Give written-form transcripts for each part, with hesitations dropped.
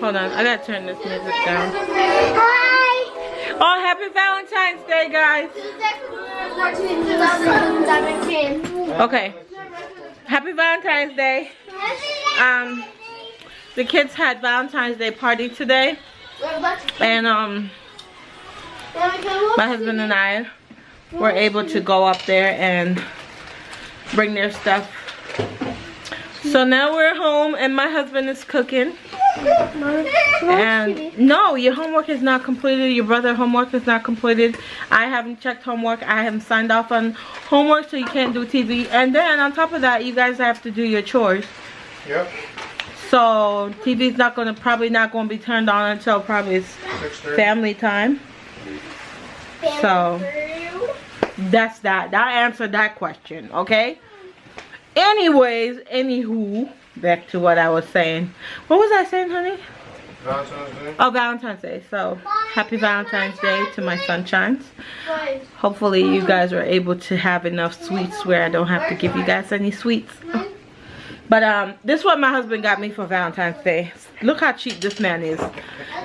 hold on. I gotta turn this music down. Hi! Oh, happy Valentine's Day, guys. 2017. Okay. Happy Valentine's Day. The kids had Valentine's Day party today. And my husband and I were able to go up there and bring their stuff. So now we're home and my husband is cooking. And no, your homework is not completed. Your brother's homework is not completed. I haven't checked homework. I haven't signed off on homework, so you can't do TV. And then on top of that, you guys have to do your chores. Yep. So TV's probably not gonna be turned on until probably it's family time. So that's that. That answered that question, okay? Anyways, anywho, back to what I was saying. What was I saying, honey? Valentine's Day. Oh, Valentine's Day. So happy Valentine's Day to my sunshines. Hopefully you guys are able to have enough sweets where I don't have to give you guys any sweets. But this is what my husband got me for Valentine's Day. Look how cheap this man is.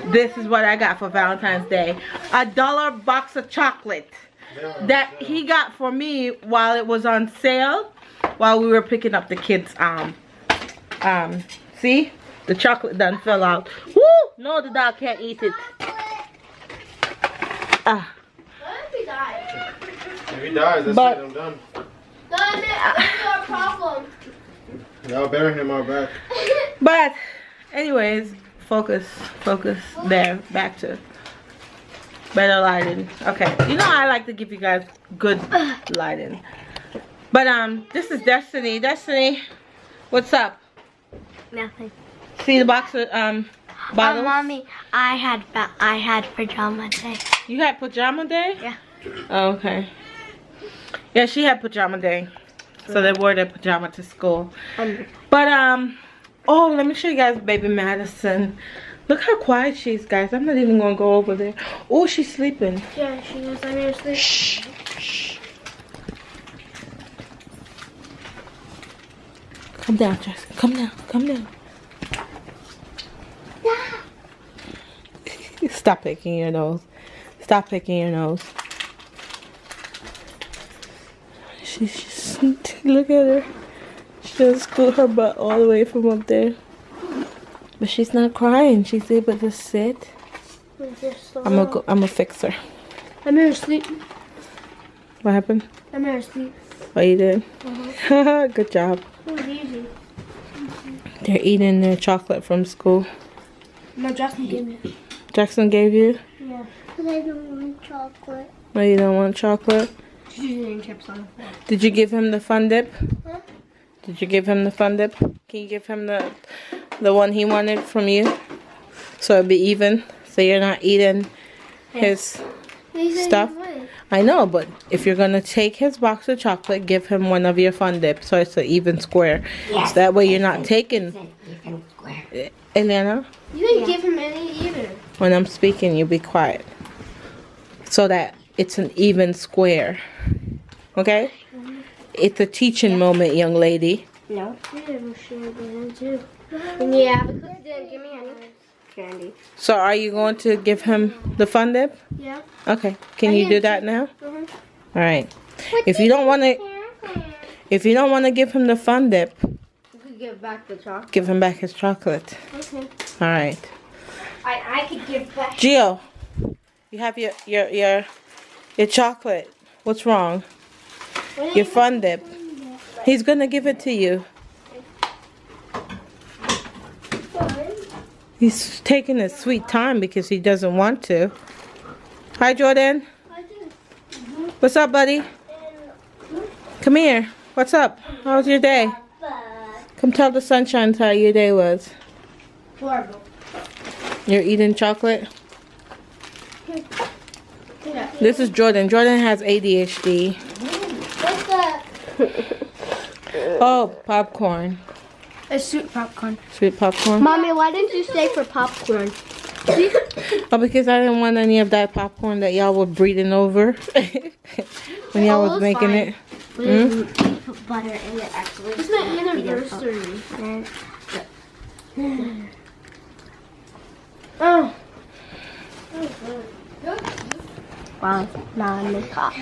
This is what I got for Valentine's Day. $1 box of chocolate that he got for me while it was on sale, while we were picking up the kids. See? The chocolate done fell out. Woo! No, the dog can't eat it. What if he dies? If he dies, that's it, I'm done. That's your problem. Y'all bury him out back. But anyways, focus there, back to better lighting. Okay, you know I like to give you guys good lighting. But this is Destiny. Destiny, what's up? Nothing. See the box of bottles? Mommy, I had pajama day. You had pajama day? Yeah. Oh, okay. Yeah, she had pajama day. So they wore their pajama to school. But oh, let me show you guys Baby Madison. Look how quiet she is, guys. I'm not even gonna go over there. Oh, she's sleeping. Yeah, she is. I'm gonna sleep. Shh. Shh. Come down, Jaxson. Come down. Come down. Stop picking your nose. Stop picking your nose. She's just, look at her. She doesn't scoot her butt all the way from up there. But she's not crying. She's able to sit. I'm gonna fix her. I'm gonna sleep. What happened? I'm gonna sleep. Oh, you did? Good job. It was easy. They're eating their chocolate from school. No, Jaxson gave me. Jaxson gave you? Yeah. But I don't want chocolate. Oh, you don't want chocolate? She's eating chips on the floor. Did you give him the fun dip? Huh? Did you give him the fun dip? Can you give him the one he wanted from you? So it'll be even. So you're not eating his stuff. I know, but if you're gonna take his box of chocolate, give him one of your fun dips so it's an even square. Yes. So that way you're not taking. Even square. Elena? You didn't give him any either. When I'm speaking, you be quiet. So that it's an even square. Okay? It's a teaching moment, young lady. No. You didn't share that too. Yeah, because you didn't give me any candy. So are you going to give him the fun dip? Yeah. Okay. Can you do that now? Mm-hmm. All right. If you don't want to give him the fun dip, You could give back the chocolate. give him back his chocolate. Okay. All right. I could give back. Gio, you have your chocolate. What's wrong? Your fun dip. He's gonna give it to you. He's taking his sweet time because he doesn't want to. Hi, Jordan. What's up, buddy? Come here. What's up? How was your day? Come tell the sunshines how your day was. Horrible. You're eating chocolate? Yeah. This is Jordan. Jordan has ADHD. What's that? Oh, popcorn. It's sweet popcorn. Sweet popcorn? Mommy, why didn't you stay for popcorn? Oh, because I didn't want any of that popcorn that y'all were breathing over when y'all was making it. We didn't put butter in it actually. It's my anniversary. Oh. Wow, not in the top.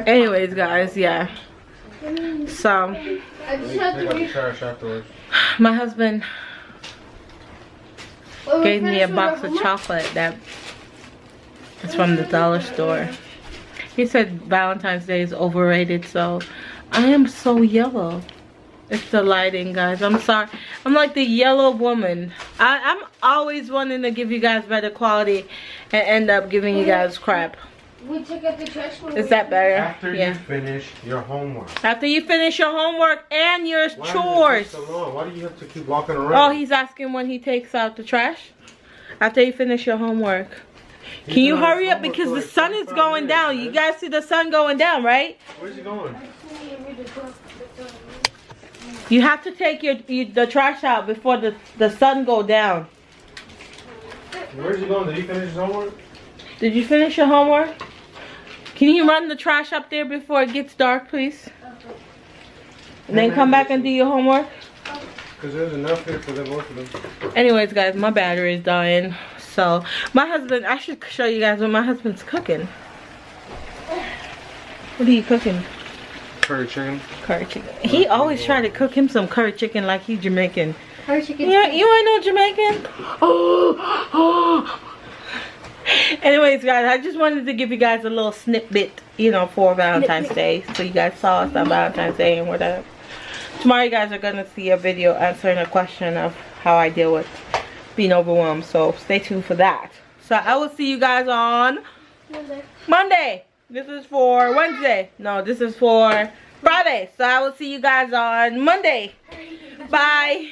Anyways, guys, yeah. So, I just have to the trash afterwards. my husband gave me a box of chocolate that is from the dollar store. He said Valentine's Day is overrated, so I am so yellow. It's the lighting, guys. I'm sorry. I'm like the yellow woman. I'm always wanting to give you guys better quality and end up giving you guys crap. We took out the trash. Is that better? After you finish your homework. After you finish your homework and your Why chores. does it take so long? Why do you have to keep walking around? Oh, he's asking when he takes out the trash? After you finish your homework. Can you hurry up because the sun is going down? You guys see the sun going down, right? Where's he going? You have to take the trash out before the sun go down. Where's he going? Did he finish his homework? Did you finish your homework? Can you run the trash up there before it gets dark, please? And then come back and do your homework? Because there's enough here for the both of them. Anyways, guys, my battery is dying. So, my husband, I should show you guys what my husband's cooking. What are you cooking? Curry chicken. Curry chicken. He always try to cook him some curry chicken like he's Jamaican. Curry chicken. Yeah, you ain't no Jamaican? Oh. Anyways, guys, I just wanted to give you guys a little snippet, you know, for Valentine's Day. So you guys saw us on Valentine's Day and whatever. Tomorrow you guys are going to see a video answering a question of how I deal with being overwhelmed. So stay tuned for that. So I will see you guys on Monday. This is for Wednesday. No, this is for Friday. So I will see you guys on Monday. Bye.